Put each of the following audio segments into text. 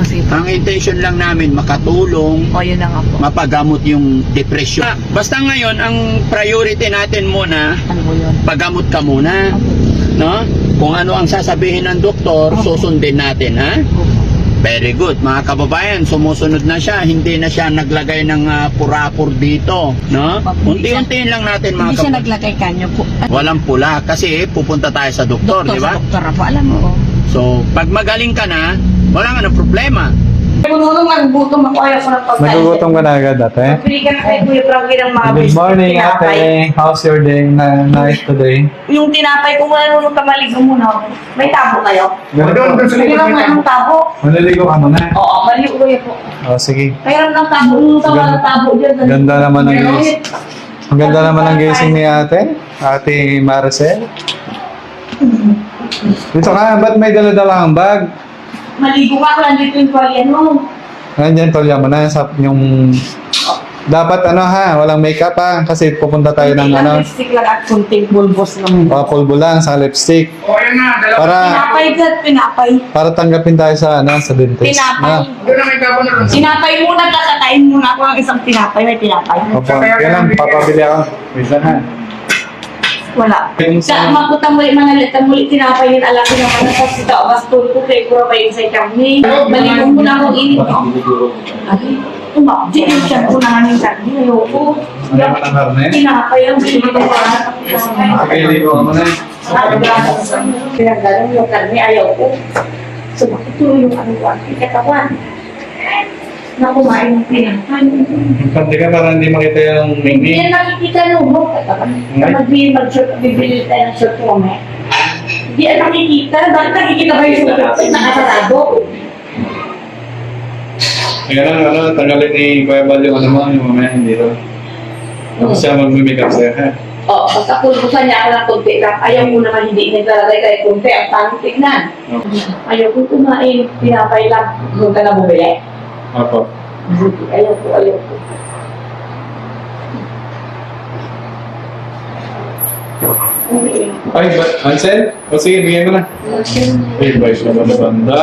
kasi Ang intention lang namin makatulong, o yun na nga po. mapagamot yung depression. Basta ngayon, ang priority natin muna, Ano po yun? pagamot ka muna. No? Kung ano ang sasabihin ng doktor, susundin natin, ha? Very good. Mga kababayan, sumusunod na siya. Hindi na siya naglagay ng purapur dito, no? Unti-untiin lang natin, mga Hindi siya kababayan. naglagay kanyo po. Walang pula kasi pupunta tayo sa doktor, di ba? Sa doktor po, alam mo. So, pag magaling ka na, wala ka na problema. Punulong nagugutom ako, ayaw ko ng pagkain. Nagugutom ka na agad, ate? Pili ka na kay Kuya Frankie ng mga Good biscuit, morning, tinapay. ate. How's your day? Nice today? Yung tinapay ko, wala nung kamaligo muna. May tabo kayo? Ganito. Hindi lang nga ng tabo. Maliligo ka muna. Oo, maligo Kuya po. Oh, sige. Kaya ng tabo, yung tawa ng tabo dyan. Ganda naman ng Meron gising. ulit. Ang ganda naman ng gising ni ate. Ate Maricel. Dito ka, ba't may dala-dala kang bag? Maligo ka, wala dito yung tuwalya mo. Nandiyan, tolya mo na sa yung... Dapat ano ha, walang makeup ha. Kasi pupunta tayo ng Kunting ano, lipstick lang at kunting bulbos naman. pulbo lang sa lipstick. Para Tinapay dyan, tinapay. para tanggapin tayo sa ano, sa dentist. Tinapay. Ah, Tinapay muna, kakatayin muna ako ng isang tinapay. May tinapay. opo, yan lang, papabili ako. Minsan ha. Wala. Yung Sa sa- maputa muli, manalita muli, tinapay yun, alam ko naman na sa sita, bastul ko, kay kura pa yun sa kami. Balik mo muna akong init. Ay, umabdi yung siya ko na namin sabi, ayoko. Ano naman ang karne? Tinapay ang binili ko para. Nakiligo ka muna. Kaya gano'n yung karne, ayoko. Sumakit yung ano ko, ang katawan. Na kumain ng tinapay. Pati ka para hindi makita yung Hindi mini. yan nakikita no, mag-short, bibili tayo ng short ko, may. Hindi yan nakikita. Bakit nakikita ba yung short? Nakasarado. Kaya lang, ano, tanggalin ni Kuya Bal yung ano mo, yung mamaya hindi ito. Tapos siya mag-makeup sa'yo, ha? Oo, pagkapulbusan niya ako ng konti lang. Ayaw mo naman hindi naglalagay kayo konti. Ang pangit tignan. Ayaw ko kumain. Pinapay lang. Doon ka na bumili. Opo. Ayaw ko, ayaw ko. Ay, Ansel? O sige, bigyan ko na. Ay, ba siya ba na banda?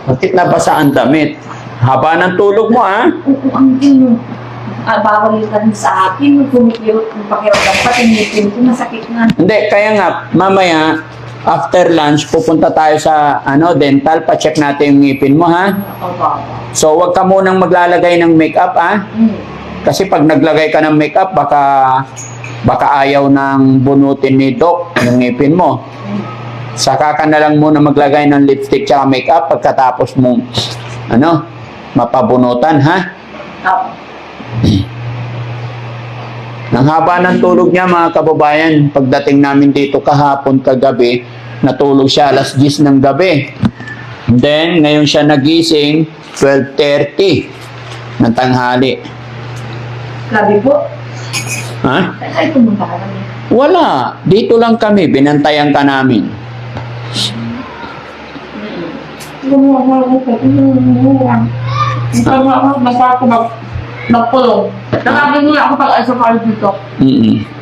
Bakit nabasa ang damit? Haba ng tulog mo, ha? Ang gino. Bawal yung ganun sa akin. Kumikirot ng pakiramdam. Pati ngipin ko, masakit na. Hindi, kaya nga, mamaya, after lunch, pupunta tayo sa dental, pa-check natin yung ngipin mo, ha? So, wag ka munang maglalagay ng makeup, ha? Kasi pag naglagay ka ng makeup, baka ayaw ng bunutin ni Doc yung ngipin mo. Saka ka na lang muna maglagay ng lipstick tsaka makeup pagkatapos mong mapabunutan, ha? Nang haba ng tulog niya, mga kababayan, pagdating namin dito kahapon kagabi, natulog siya alas 10 ng gabi. Then, ngayon siya nagising 12:30 ng tanghali. Grabe po. Ha? Ay, pumunta ka namin. Wala. Dito lang kami. Binantayan ka namin. Gumawa ko pa. Basta ako magpulong. Nakagin nila ako pag sa kayo dito.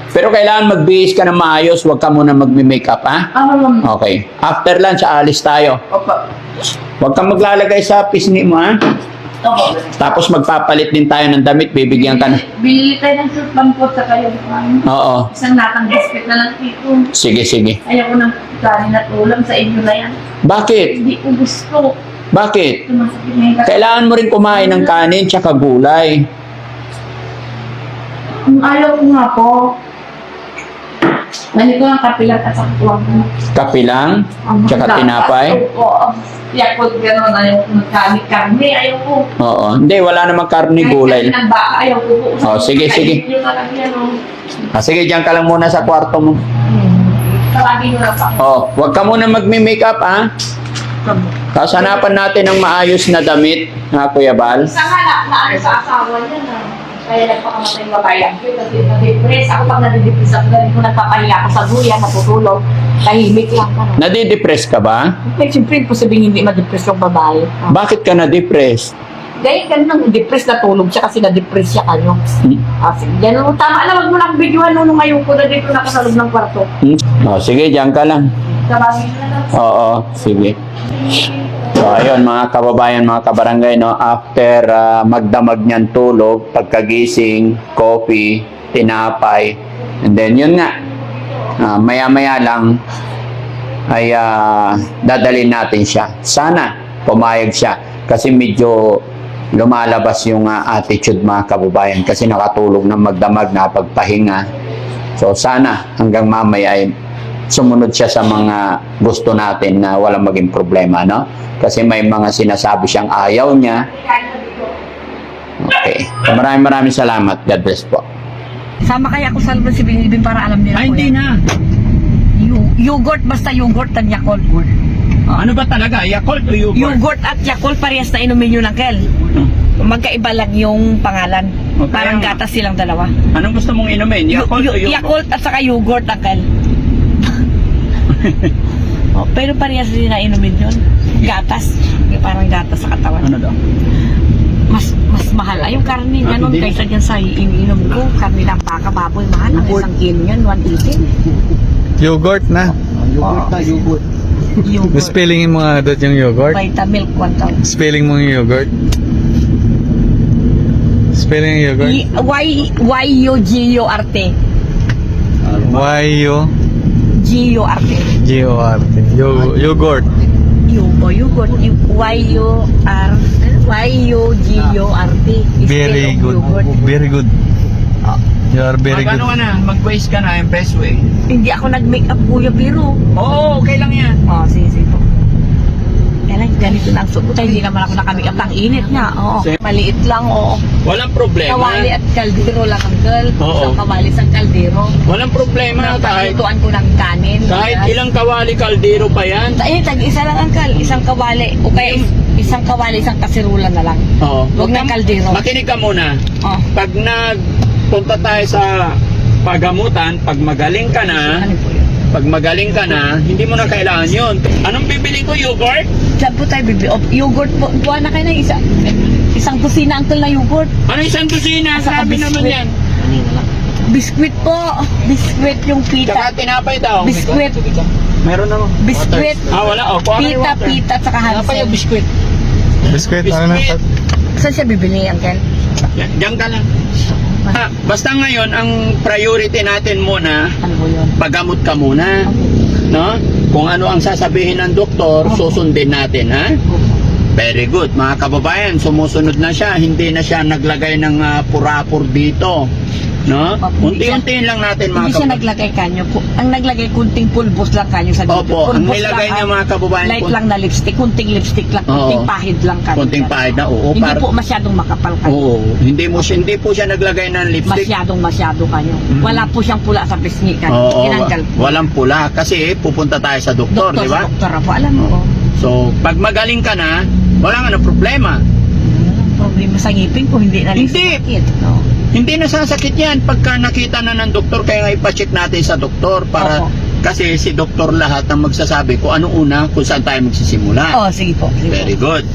Pero kailangan magbihis ka ng maayos. Huwag ka muna magme-makeup, ha? Ano lang. Okay. After lunch, aalis tayo. Opa. Huwag kang maglalagay sa pisngi mo, ha? Opo. Tapos magpapalit din tayo ng damit. Bibigyan ka na. Bili tayo ng suit bangkot sa kayo. Oo. Isang latang biscuit na lang dito. Sige, sige. Ayaw ko ng kanin at ulam sa inyo na yan. Bakit? Hindi ko gusto. Bakit? Tumasakit na yung katawan. Kailangan mo rin kumain ng kanin tsaka gulay. Ayaw ko nga po. Nani ko ang kapilat at saka tuwang ko. Kape lang, tsaka tinapay. Oo. Tiyak ko gano'n. Ayaw ko ng karne. Ayaw ko. Oo. Hindi, wala namang karne gulay. Kahit ng baka, ayaw ko po. Oh, sige, sige. Yung talaga yan, oh. Sige, diyan ka lang muna sa kwarto mo. Tawagin nyo lang pa. Oh, huwag ka muna magme-makeup, ha? Tapos hanapan natin ng maayos na damit, ha, Kuya Bal? Isa nga na ano sa asawa niya na. Kaya nagpakamatay babayan ko kasi na-depress. Ako pag nadidepress ako, ganun ko nagpapahinga ako sa duyan, natutulog. Tahimik lang ka. Nadidepress ka ba? Kaya siyempre, po sabihin hindi ma-depress yung babae. Bakit ka na-depress? Gaya ganun nang depress na tulog siya kasi na-depress siya kanyo. Sige, ganun. Tama na, wag mo lang videohan nung ngayon ko na dito nakasalog ng kwarto. Oh, sige, diyan ka lang. Tawagin mo na lang. Oo, sige. So ayun mga kababayan, mga kabarangay, no, after magdamag niyan tulog, pagkagising, coffee, tinapay, and then yun nga, maya-maya lang ay dadalhin natin siya. Sana pumayag siya kasi medyo lumalabas yung attitude mga kababayan kasi nakatulog ng magdamag na pagpahinga. So sana hanggang mamaya ay sumunod siya sa mga gusto natin na walang maging problema, no? Kasi may mga sinasabi siyang ayaw niya. Okay. So, maraming salamat. God bless po. Sama kaya ako sa Lubon si Binibin para alam nila. na. Yogurt, basta yogurt at Yakult. Ano ba talaga? Yakult o yogurt? Yogurt at Yakult parehas na inumin yun, Uncle. Magkaiba lang yung pangalan. Okay. Parang gatas silang dalawa. Anong gusto mong inumin? Yakult o yogurt? Yakult at saka yogurt, Uncle. Pero parehas din na inumin yun. Gatas. Parang gatas sa katawan. Ano daw? Mas mahal ay yung karne niya nun hindi. kaysa dyan sa iniinom ko. Karne ng baka, baboy, mahal. Ang isang kilo niyan, 180. Yogurt na. Yogurt. Spellingin mo nga doon yung yogurt. Vitamilk 1,000. Spelling mo yung yogurt. Spelling yung yogurt. Y-U-G-U-R-T. Y-U-G-O-R-T. G-U-R-T. Yogurt. Yogurt. Y-U-G-U-R-T. Very good. Very good. You are very good. Ano ka na? Mag-waste ka na, impress way. Hindi ako nag-makeup, kuya, pero. Oo, okay lang yan. Sige po. Kaya lang, ganito na ang suot ko. Hindi naman ako naka-makeup. Ang init niya. Oo. Maliit lang, oo. Walang problema. Kawali at kaldero lang, Uncle. Oo. Isang kawali sa kaldero. Walang problema kahit Paglutuan ko ng kanin. ilang kawali kaldero pa yan. Tag-isa lang, Uncle. Isang kawali. O kaya isang kawali, isang kasirulan na lang. Oo. Huwag ng kaldero. Makinig ka muna. Oh. Pag nagpunta tayo sa pagamutan, pag magaling ka na, Ano po yun? hindi mo na kailangan yun. Anong bibili ko? Yogurt? Diyan po tayo, bibi. Yogurt po. Buwan na kayo ng isang kusina, Uncle, na yogurt. Ano isang kusina? Saka Sabi naman biskwit. yan. Biskwit po. Biskwit yung Tsaka pita. tinapay daw. Biskwit. Meron naman. Biskwit. Wala. O, kuha kayo water. Pita, at saka handsel. biskwit. Biscuit. Ano na? Saan siya bibili, Uncle? Diyan ka lang. Basta ngayon, ang priority natin muna, Ano po yun? pagamot ka muna. No? Kung ano ang sasabihin ng doktor, susundin natin, ha? Very good. Mga kababayan, sumusunod na siya. Hindi na siya naglagay ng purapur dito. No? Unti-untiin lang natin, mga Hindi siya kababayan. naglagay kanyo. Ang naglagay, kunting pulbos lang kanyo sa dito. Opo, ang Pulbos nilagay lang, niya, mga kababayan, light lang na lipstick, kunting lipstick lang, kunting Oo. pahid lang kanyo. Kunting pahid na, oo. Hindi po masyadong makapal kanyo. Oo. Hindi po siya naglagay ng lipstick. Masyado kanyo. Wala po siyang pula sa pisngi kanyo. Oo, Tinanggal po. walang pula. Kasi pupunta tayo sa doktor, di ba? Doktor po, alam mo. So, pag magaling ka na, wala nga na problema. Problema sa ngipin ko, hindi na rin Hindi. sakit. No? Hindi nasasakit yan pagka nakita na ng doktor, kaya nga ipacheck natin sa doktor para Opo. kasi si doktor lahat ang magsasabi kung ano una, kung saan tayo magsisimula. Sige po. Sige Very po. good.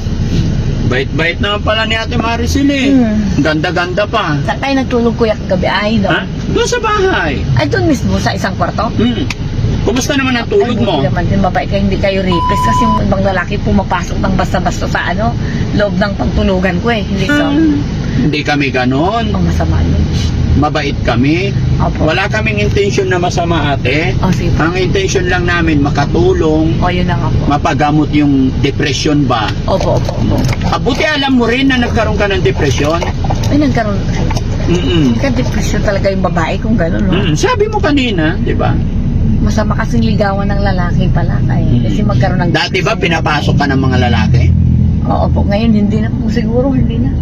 Bait-bait naman pala ni Ate Maricel eh. Ganda-ganda pa. Saan tayo nagtulog kuya kagabi? Ay, Ha? Doon sa bahay. Ay, doon mismo sa isang kwarto? Kumusta naman ang tulog mo? Ay, naman din mabait kayo, hindi kayo rapist kasi yung ibang lalaki pumapasok ng basta-basta sa loob ng pagtulugan ko eh. Hindi so, Hindi kami ganon. ang masama yun. Mabait kami. Opo. Wala kaming intention na masama, ate. Sige. Ang intention lang namin makatulong, Yun na nga po. mapagamot yung depression ba. Opo. Abuti alam mo rin na nagkaroon ka ng depression. Ay, nagkaroon. Mm-mm. Depression talaga yung babae kung gano'n, no? Sabi mo kanina, di ba? Masama kasing ligawan ng lalaki pala. Kasi magkaroon ng Dati ba depression. pinapasok ka ng mga lalaki? Oo po. Ngayon, hindi na po siguro. Hindi na.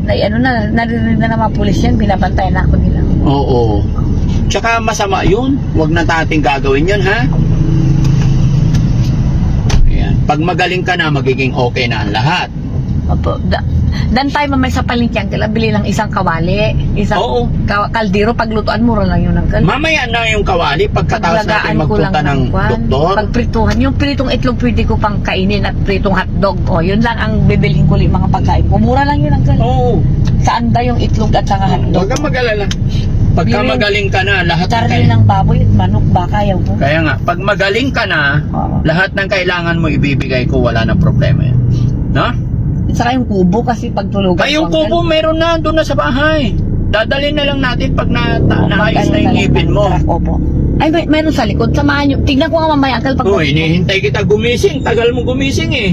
Narinig na mga pulis yan. Binabantayan na ako nila. Oo. Tsaka masama yun. Huwag na natin gagawin yun, ha? Ayan. Pag magaling ka na, magiging okay na ang lahat. Opo. Dan tayo mamay sa palengke, Uncle, bili lang isang kawali, isang Oo. kaldero, paglutuan, mura lang yun, Uncle. Mamaya na yung kawali pagkatapos natin Paglagaan ko lang magpunta ng kwan. doktor. Pagprituhan, yung pritong itlog pwede ko pang kainin at pritong hotdog. Yun lang ang bibilhin ko yung mga pagkain ko. Mura lang yun, Uncle. Oo. Saan ba yung itlog at saka Huwag hotdog? kang mag-alala. Pagka Yung magaling ka na, lahat ng Karne ng baboy at manok, baka yaw ko. Kaya nga, pag magaling ka na, Oo. lahat ng kailangan mo ibibigay ko, wala na problema yan. No? Saka yung kubo kasi pagtulugan. Ay, yung ko, kubo meron na doon na sa bahay. Dadalhin na lang natin pag naayos na yung ngipin mo. Opo. Ay, meron sa likod. Samahan nyo. Tignan ko nga mamaya, Uncle, pag... Uy, hinihintay kita gumising. Tagal mo gumising eh.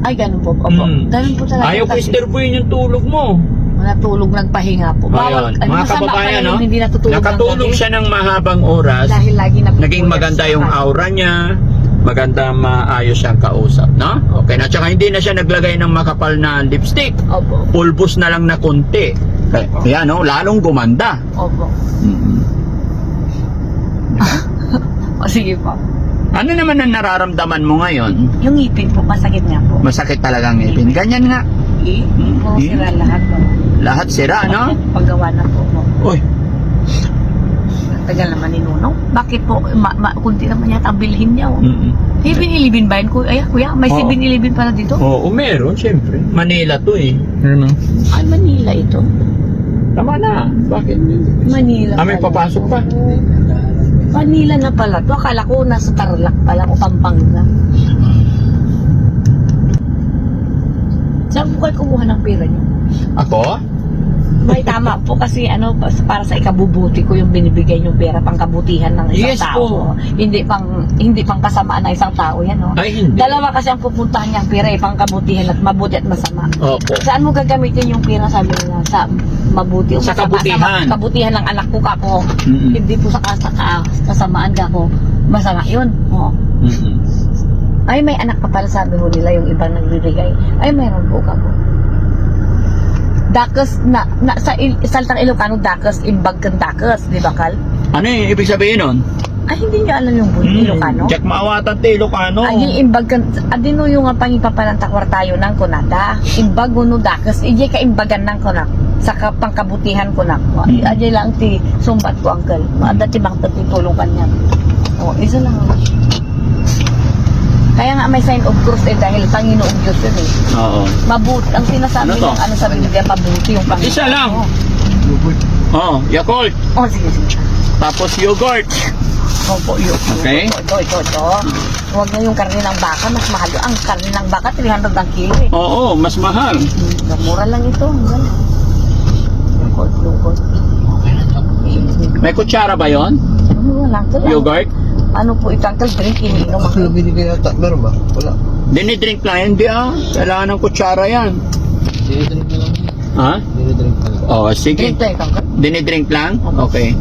Ay, ganun po. Opo. Ganun po talaga. Ayaw ko kasi istorbohin yung tulog mo. natulog, nagpahinga po. Ayun, mga masama kababayan, pala no? yung hindi natutulog ng Nakatulog gabi. siya ng mahabang oras. Dahil lagi Naging maganda yung aura niya. Maganda, maayos siyang kausap, no? Okay na. Tsaka hindi na siya naglagay ng makapal na lipstick. Opo. Pulbos na lang na konti. Kaya, no? Lalong gumanda. Opo. O, sige po. Ano naman ang nararamdaman mo ngayon? Yung ngipin po, masakit nga po. Masakit talagang ngipin. Ganyan nga. Po, sira lahat po. Lahat sira, no? Paggawa na po mo. Uy, Tagal naman ni Nunong. Bakit po, kunti naman yata ang bilhin niya. Oh. mm. 7-Eleven ba yun? Kuya, may Oo. 7-Eleven pala dito? Oo, meron, siyempre. Manila to eh. Ano? Ay, Manila ito. Tama na. Bakit? Manila May pala. papasok pa. Manila na pala to. Akala ko nasa Tarlac pala o Pampanga. Saan po kayo kumuha ng pera niyo? Ako? May tama po kasi para sa ikabubuti ko yung binibigay yung pera pang kabutihan ng isang Yes tao. po. Hindi pang kasamaan ng isang tao yan, no? Ay, hindi. Dalawa kasi ang pupuntahan niyang pera, pang kabutihan at mabuti at masama. Opo. Saan mo gagamitin yung pera, sabi nila, sa mabuti o Sa masama? kabutihan. Sa kabutihan ng anak ko kako. Mm-mm. Hindi po sa kasamaan kako. Masama yun. Oo. Mm-mm. Ay, may anak pa pala, sabi mo nila, yung ibang nagbibigay. Ay, mayroon po kako. Dakas sa Saltang Ilocano, dakas imbag kang dakas, di ba, Kal? Ano yung ibig sabihin nun? Ay, hindi niyo alam yung Ilocano? Jack maawatan te Ilocano. Ay, yung imbag kang, adino yung pangipapalang tayo ng kunada. Imbag uno dakas, ije ka imbagan ng kunak. Sa pangkabutihan kunak. Ije lang ti sumbat ko, Uncle. Dati bang tutulong kanya. O, isa lang. Kaya nga may sign of cross dahil Panginoong Diyos yun eh. Oo. Mabuti. Ang sinasabi Ano to? ng sa Biblia, mabuti yung Panginoon. Isa lang. Oo, Yakult. Oh, sige. Tapos yogurt. Opo, yun. Okay. Ito. Huwag na yung karne ng baka, mas mahal yun. Ang karne ng baka, 300 ang kilo eh. Oo, mas mahal. Mura lang ito. Lukot. May kutsara ba yon? Wala. Ito lang. Yogurt? Ano po ito? Uncle, drink, iniinom ako. binigay yata? Meron ba? Wala. Dinidrink lang, hindi ah. Kailangan ng kutsara yan. Dinidrink na lang. Ha? Dinidrink na lang. Oo, sige. Drink tayo, Uncle. Dinidrink lang? Okay.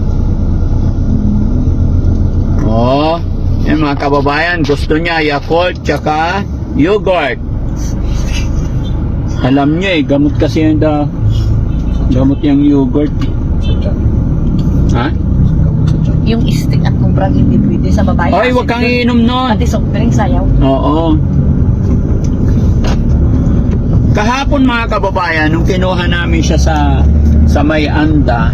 Oh, yan mga kababayan, gusto niya Yakult tsaka yogurt. Alam niya eh, gamot kasi yung gamot yung yogurt. Ha? Yung stick at kumbrang hindi pwede sa babae. Ay, Kasi huwag kang yun, iinom nun. Pati soft drink, sayaw. Oo. Kahapon mga kababayan, nung kinuha namin siya sa May Anda,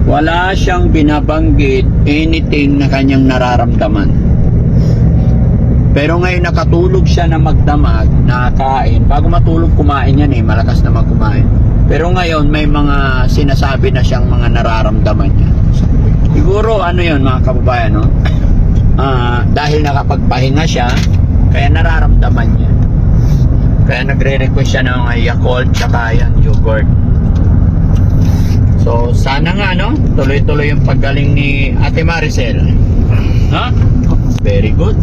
wala siyang binabanggit anything na kanyang nararamdaman. Pero ngayon nakatulog siya na magdamag, nakakain. Bago matulog, kumain yan eh, malakas naman kumain. Pero ngayon may mga sinasabi na siyang mga nararamdaman niya. Siguro ano yun mga kababayan, no? Dahil nakapagpahinga siya, kaya nararamdaman niya. Kaya nagre-request siya ng Yakult tsaka yan, yogurt. So sana nga no, tuloy-tuloy yung paggaling ni Ate Maricel. Ha? Very good.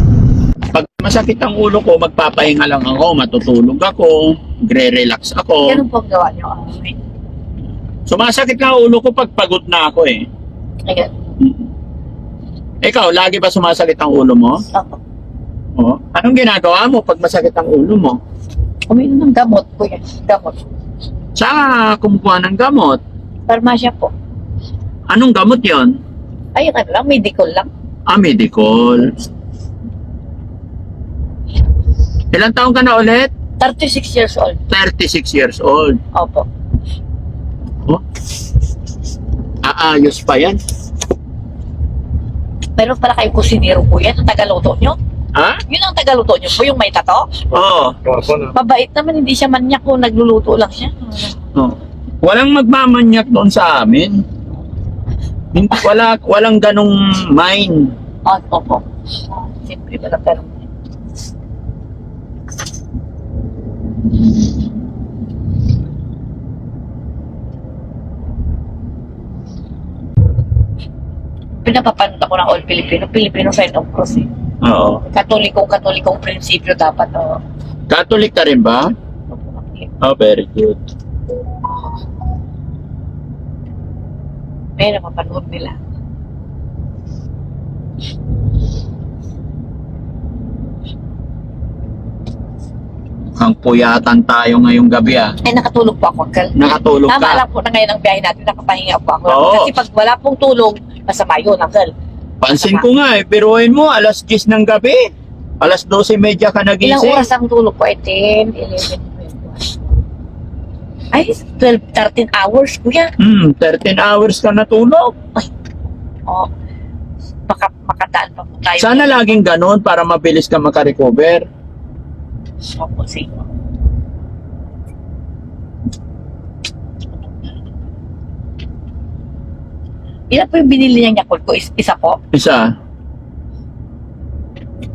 Pag masakit ang ulo ko, magpapahinga lang ako, matutulog ako, gre-relax ako. Ganun po ang gawa niyo. Sumasakit lang ang ulo ko pag pagod na ako eh. Ayan. Ikaw, lagi ba sumasakit ang ulo mo? Opo. Oo. Anong ginagawa mo pag masakit ang ulo mo? Uminom ng gamot po yan. Gamot. Saan ka kumukuha ng gamot? Parmasya po. Anong gamot yon? Ay, ano lang, medical lang. Medicol. Ilang taon ka na ulit? 36 years old. 36 years old. Opo. Oh. Aayos pa yan. Meron pala kayo kusinero po yan, ang tagaluto nyo. Ha? Yun ang tagaluto nyo po, yung may tato. Oo. Mabait naman, hindi siya manyak kung nagluluto lang siya. Oh. Walang magmamanyak doon sa amin. Walang ganong mind. Opo. Siyempre pala pero. Pinapapanood ako ng All Filipino. Filipino Sign of Cross eh. Oo. Katolikong prinsipyo dapat. Oh. Catholic ka rin ba? Oh, very good. May napapanood nila. Mukhang puyatan tayo ngayong gabi ah. Ay, nakatulog po ako, Uncle. Nakatulog Tama ka. lang po na ngayon ang biyahe natin, nakapahinga po ako. Oo. Kasi pag wala pong tulog, masama yun, Uncle. Pansin ko nga eh, biruin mo, alas 10 ng gabi. Alas 12:30 ka Ilang nagising. oras ang tulog ko? 10, 11, 12. Ay, 12, 13 hours, kuya. 13 hours ka natulog. Oh, makadaan pa po tayo. Sana laging ganon para mabilis ka makarecover. Opo, sige. Ilan po yung binili niyang Yakult ko? Isa po? Isa.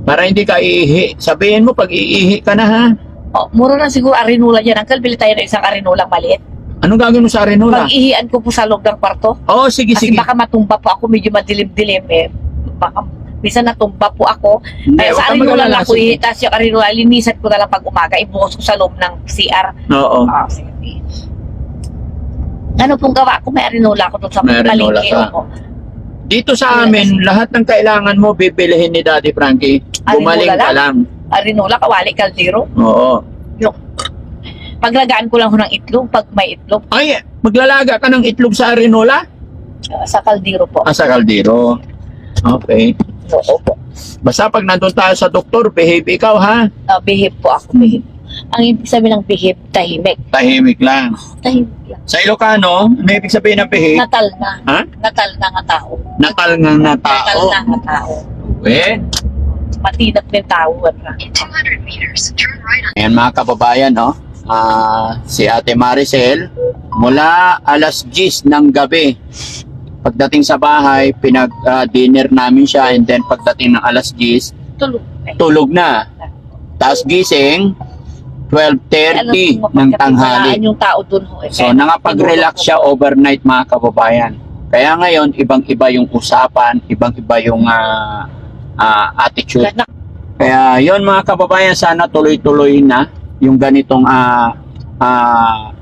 Para hindi ka iihi. Sabihin mo pag iihi ka na ha. Oh, mura lang siguro arinula yan. Uncle, bili tayo ng isang arinulang maliit. Anong gagawin mo sa Arenola? Pag-ihian ko po sa loob ng kwarto. Oo, sige, Kasi sige. baka matumba po ako, medyo madilim-dilim eh. Baka minsan natumba po ako. Hindi, Kaya huwag sa kang arinula mag-alala, lang ko, sige. tapos yung arinula, linisan ko na lang pag umaga, ibuhos ko sa loob ng CR. Oo. Ah, sige. Ano pong gawa ko? May arinula ko doon sa May arinula palengke. ka. Opo. Dito sa amin, lahat ng kailangan mo bibilihin ni Daddy Frankie. Gumaling Arenola ka lang. Arinula, kawali, kaldero. Oo. Yung paglagaan ko lang ho ng itlog, pag may itlog, Ay, maglalaga ka ng itlog sa Arenola? sa kaldero po. Ah, sa kaldero. Okay. Oo po. Basta pag nandun tayo sa doktor, behave ikaw ha. Behave po ako, behave. Ang ibig sabihin ng behave, tahimik. Tahimik lang. Tahimik lang. Sa Ilocano, ano ibig sabihin ng behave? Natal na. Ha? Natal na nga tao. Natal nga na Natal tao. na nga tao. Eh, Matinat din tao. In 200 meters, turn right on. ayan mga kababayan, no? Si Ate Maricel, mula alas 10 ng gabi, pagdating sa bahay, pinag-dinner namin siya, and then pagdating ng alas 10, Tulog. tulog na. Tapos gising, 12:30 ng tanghali. Yung tao dun ho. So, nakapag-relax siya overnight mga kababayan. Kaya ngayon, ibang-iba yung usapan, ibang-iba yung attitude. Kaya yon mga kababayan, sana tuloy-tuloy na yung ganitong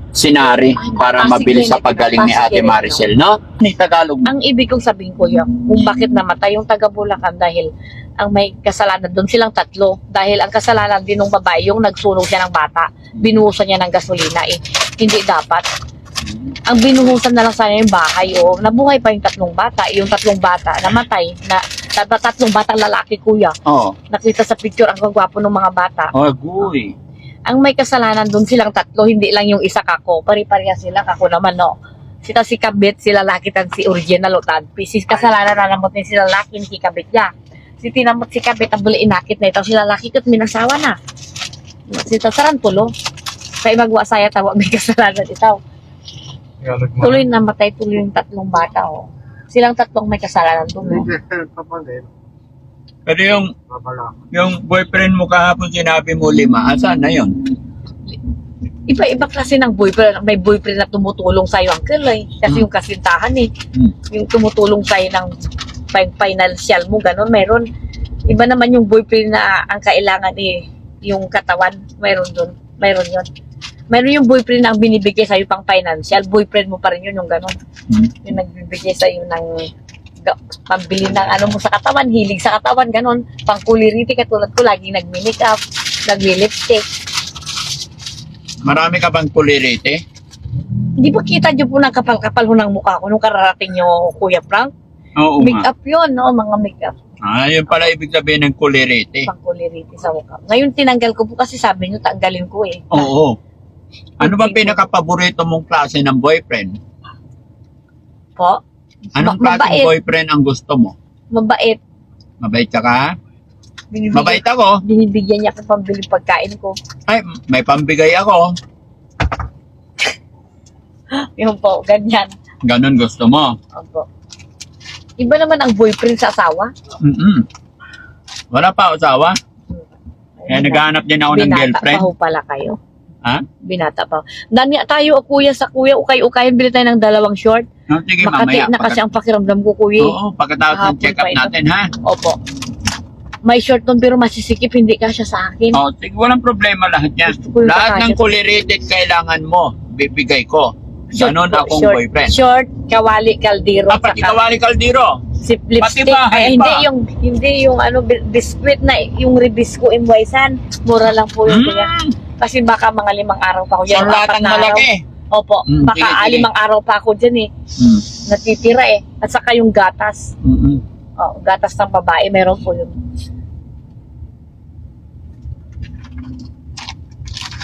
senary para mabilis sa paggaling ni Ate Maricel, no? Ni Tagalog. Ang ibig kong sabihin ko yan, kung bakit namatay yung taga Bulacan dahil ang may kasalanan doon silang tatlo. Dahil ang kasalanan din ng babae, yung nagsunog siya ng bata, binuhusan niya ng gasolina eh. Hindi dapat. Ang binuhusan na lang sana yung bahay o nabuhay pa yung tatlong bata. Yung tatlong bata namatay na tatlong batang lalaki kuya. Oh, Nakita sa picture ang gwapo ng mga bata. agoy. Ang may kasalanan doon silang tatlo, hindi lang yung isa kako. Pari-pareha sila, kako naman no. Sila si Kabit, si lalaki tan si original o tadpi. Si kasalanan na namot ni si lalaki ni Kabit niya. Si tinamot si Kabit ang buli inakit na ito. Si lalaki ko't minasawa na. Si tasaran tulo. Kaya magwasaya tawa may kasalanan itaw. Tuloy namatay tuloy yung tatlong bata oh. Silang tatlong may kasalanan doon. No? Pero yung boyfriend mo kahapon sinabi mo 5, asan na yun? Iba-iba klase ng boyfriend. May boyfriend na tumutulong sa'yo, uncle eh. Kasi yung kasintahan eh. Yung tumutulong sa'yo ng financial mo, ganun. Meron. Iba naman yung boyfriend na ang kailangan eh, yung katawan. Meron dun. Meron yun. Meron yung boyfriend na ang binibigay sa'yo pang financial. Boyfriend mo pa rin yun, yung ganun. Yung nagbibigay sa'yo ng pambili ng ano mo sa katawan, hilig sa katawan, ganun. Pang kuliriti, katulad ko, laging nagmi-make up, nagmi-lipstick. Marami ka bang kulirite? Hindi ba kita niyo po ng kapal-kapal ho ng mukha ko nung kararating niyo, Kuya Frank? Oo Make nga. up yun, no? Mga make up. Yun pala ibig sabihin ng kulirite. Pang kuliriti sa mukha. Ngayon, tinanggal ko po kasi sabi niyo, tanggalin ko eh. Oo. Ano ba pinaka-paborito mong klase ng boyfriend? Po? Anong klaseng Mabait. boyfriend ang gusto mo? Mabait. Mabait ka ka? Binibigyan, Mabait ako. binibigyan niya ako pambili pagkain ko. Ay, may pambigay ako. Yung po, ganyan. Ganon gusto mo. Opo. Iba naman ang boyfriend sa asawa. Wala pa asawa. Kaya naghahanap din ako ng Binata girlfriend. pa ho pala kayo. Ha? Binata pa. Danya tayo, kuya, sa kuya, ukay-ukayan, bili tayo ng 2 short. No, sige, Makati mamaya. na kasi ang pakiramdam ko, kuya. Oo, pagkatapos ng Kahapon check-up pa ito. natin, ha? Opo. May short nun pero masisikip, hindi kasya sa akin. Oh, sige, walang problema lahat yan. Gusto ko yung Lahat ng kakasya. kulirated kailangan mo, bibigay ko. Ganon po, akong short, boyfriend. Short, kawali, kaldero. Pati saka kawali kaldiro. sip lipstick. bahay Ay, pa. hindi yung ano, biskwit na, yung Ribisco Imwaysan. Mura lang po yung kuya. Kasi baka mga 5 araw pa ako So, dyan. lahat 4 ng na araw. malaki. Opo, baka sige, sige. 5 araw pa ako dyan eh. Natitira eh. At saka yung gatas. Oh, gatas ng babae, meron po yun.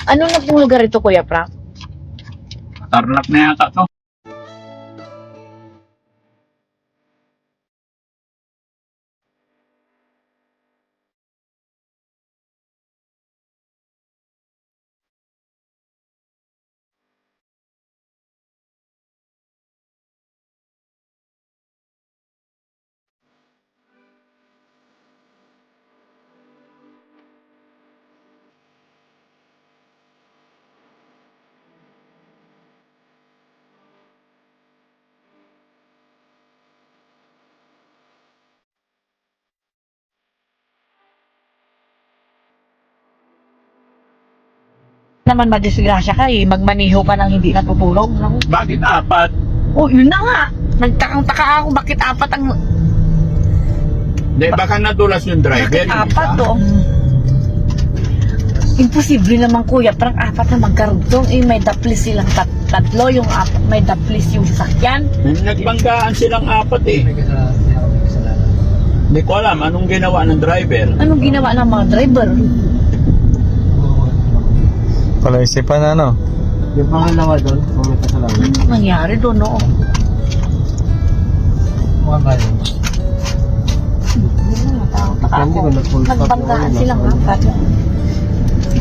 Ano na pong lugar ito, Kuya Frank? Tarlac na yata to. Naman madisgrasya ka eh, magmaniho ka nang hindi natutulog. No? Bakit 4? Oh, yun na nga. Nagtakang-taka ako, bakit 4 ang... Di, baka nadulas yung driver. Bakit 4 to? Imposible naman, Kuya. Parang 4 na magkarugtong. Eh, may daplis silang tatlo. Yung 4, may daplis yung sasakyan. Nagbanggaan silang 4 eh. Hindi ko alam anong ginawa ng driver. Anong ginawa ng mga driver? Palaisipan na, no? Yung pangalawa doon, kung may kasalanan. Anong nangyari doon, no? Mga kayo. Depende kung nag-full stop Nagbanggaan yun, silang no? 4.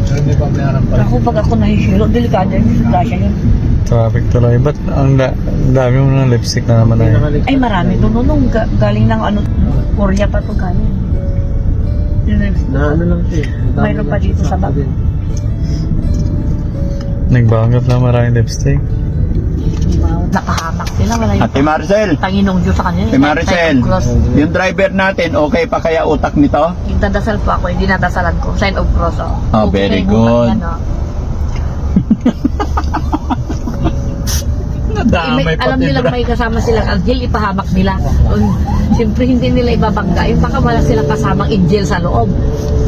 Pero hindi pa meron pa rin. Ako, pag ako nahihilo, delikado yung disgrasya yun. Traffic tuloy. Ba't ang dami mo ng lipstick na naman Hindi na nakaligtas. Ay, marami doon. Nung galing ng ano, Korea pa to galing. Na ano lang siya. Madami Mayroon pa lang dito siya sa bag. din. Nagbanggap na maraming lipstick. Nakahamak sila. Wala yung Ate Marcel, Tanginong Diyos sa kanila. Ate Marcel, Sign of cross. yung driver natin, okay pa kaya utak nito? Yung dadasal po ako, hindi nadasalan ko. Sign of cross. Oh, Oh, very Okay, good. yan, oh. Nadamay Alam nilang may kasama silang angel, ipahamak nila. Siyempre hindi nila ibabangga. Yung baka wala silang kasamang angel sa loob.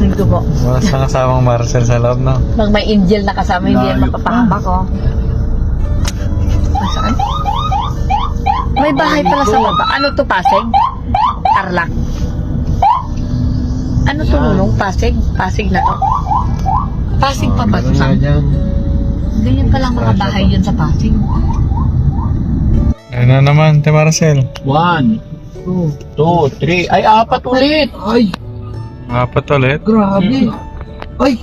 Ito po. Wala sa kasamang Marcel sa loob, no? Pag may angel na kasama, hindi yan mapapahamak. Oh. Saan? May bahay pala sa baba. Ano to, Pasig? Tarlac. Ano to, Nunong? Pasig? Pasig na to? Pasig pa ba to? Meron nga Sam? dyan. Ganyan palang mga bahay yun sa Pasig. Ano naman, Te Marcel? 1, 2, 3. Ay, 4 ulit. Ay, 4 ulit. grabe. Ay,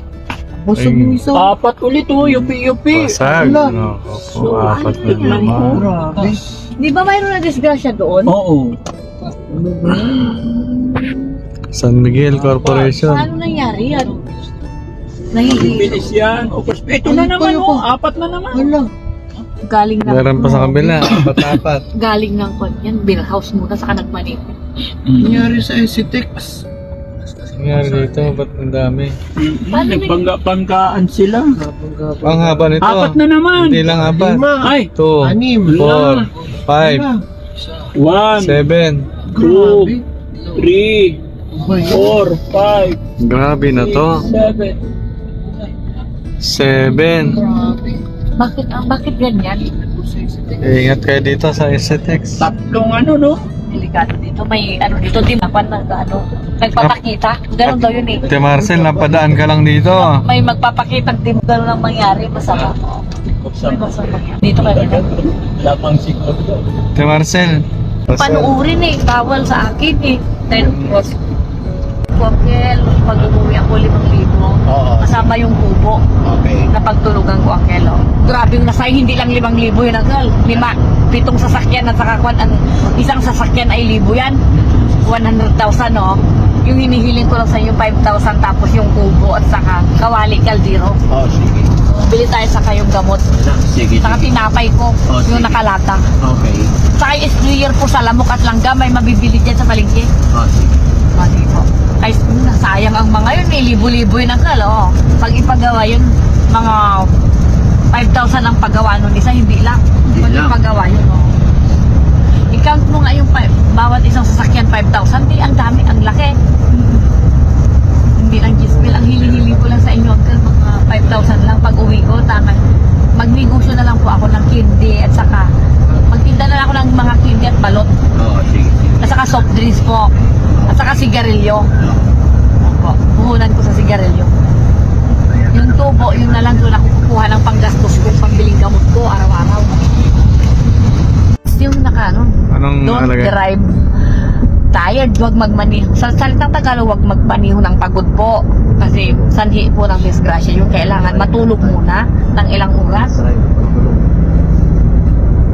busog Ay. yung isa. 4 ulit, oh. Yupi-yupi. Basag. Wala. No, opo, 4 na naman. Grabe. Di ba mayroon na disgrasya doon? Oo. Ano ba yan? San Miguel Corporation. Ano nangyari yan? Nahihilo. Bilis yan. O, ito na naman, oh. 4 na naman. Wala. Galing ng... Meron pa sa kabila. 4. Galing ng yan, bill house muna sa kanagmanip. Nangyari sa SCTEX. Nangyari dito, ba't ang dami? Nagbangga-banggaan sila. Ang haba nito. 4 na naman. Hindi lang haba. Lima. Ay, 2, Anim. 4, 5, 1, 7. 2, 3, Ba yan? 4, 5, Grabe na to. 7. 7. Bakit ganyan? Ingat kayo dito sa SCTEX. Tatlong ano, no? Delikado dito. May ano dito, timapan na ano, nagpapakita. Ganun daw yun eh. Te Marcel, napadaan ka lang dito. May magpapakita, di mo ganun ang mangyari. Masama. May masama. Dito kayo na. Lamang siguro. Te Marcel. Panuurin eh. Bawal sa akin eh. Dahil cross. Kuangkel, pag-uwi ako 5,000. Oo. Kasama yung kubo. Okay. Napagtulugan ko ang kelo. Grabe yung nasay, hindi lang 5,000 yun ang girl. 7 sasakyan at saka isang sasakyan ay 1,000 yan. 100,000 no? Yung hinihiling ko lang sa inyo 5,000 tapos yung kubo at saka kawali kaldero. Oh, sige. Bili tayo sa kayong gamot. Sige. Saka tinapay ko, Oh, sige. yung nakalata. Okay. Saka yung sprayer po sa lamok at langga, may mabibili dyan sa palengke. Sige. Mali po. Ay, sayang ang mga yun, may libo-libo yun ang kalo. Pag ipagawa yun, mga 5,000 ang paggawa nun isa, hindi lang. Hindi Pag lang. ipagawa yun, I-count mo nga yung bawat isang sasakyan 5,000, di ang dami, ang laki. Hindi lang gisbil, ang hili-hili ko lang sa inyo, uncle, mga 5,000 lang pag uwi ko, tama. Magnegosyo na lang po ako ng candy at saka magtinda na lang ako ng mga candy at balot. Sige. At saka soft drinks po. At saka sigarilyo. Opo, puhunan ko sa sigarilyo. Yung tubo, yun na lang doon ako kukuha ng panggastos ko, pambiling gamot ko, araw-araw. Yung Anong don't nalagay? drive tired, huwag magmaniho. Sa salitang Tagalog, huwag magmaniho ng pagod po. Kasi sanhi po ng disgrasya yung kailangan matulog muna ng ilang oras.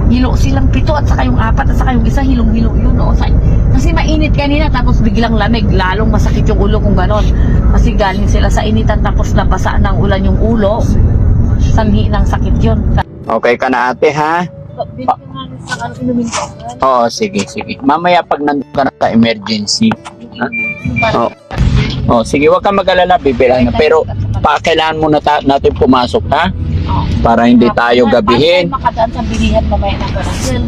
Hilo silang 7 at saka yung 4 at saka yung isa hilong-hilo yun. Kasi mainit kanina tapos biglang lamig, lalong masakit yung ulo kung ganon. Kasi galing sila sa initan tapos nabasa ng ulan yung ulo. Sanhi ng sakit yun. Okay ka na ate ha? Oo, sige. Mamaya pag nandun ka na sa emergency. Sige, wag kang mag-alala, bibilang na. Pero kailangan muna natin pumasok ha? Para hindi tayo gabihin. Makadaan sa bilihan mamaya ng panahon.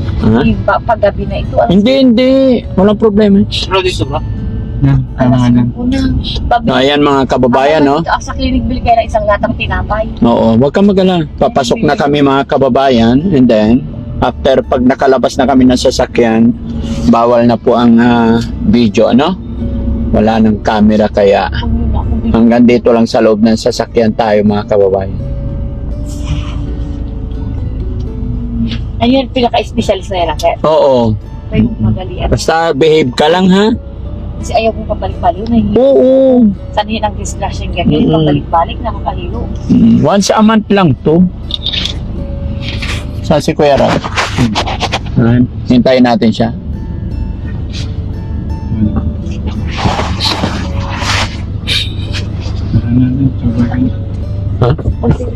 Ha? Paggabi na ito. Hindi. Walang problema. Yan, kailangan yan. Ayan mga kababayan, no? Sa clinic, bili kayo ng isang latang tinapay. Oo, wag kang mag-alala. Papasok na kami mga kababayan. And then, after pag nakalabas na kami ng sasakyan, bawal na po ang video, ano? Wala ng camera kaya hanggang dito lang sa loob ng sasakyan tayo mga kababayan. Ayun, pinaka-specialist na yan ang kaya. Oo. Kayo magalian. Basta behave ka lang ha. Kasi ayaw kong pabalik-balik na Oo. sanhin ang disgrasya yung ganyan. Pabalik-balik, nakakahilo. Once a month lang to. Saan si Kuya Rab? Hintayin natin siya. Ha? Pag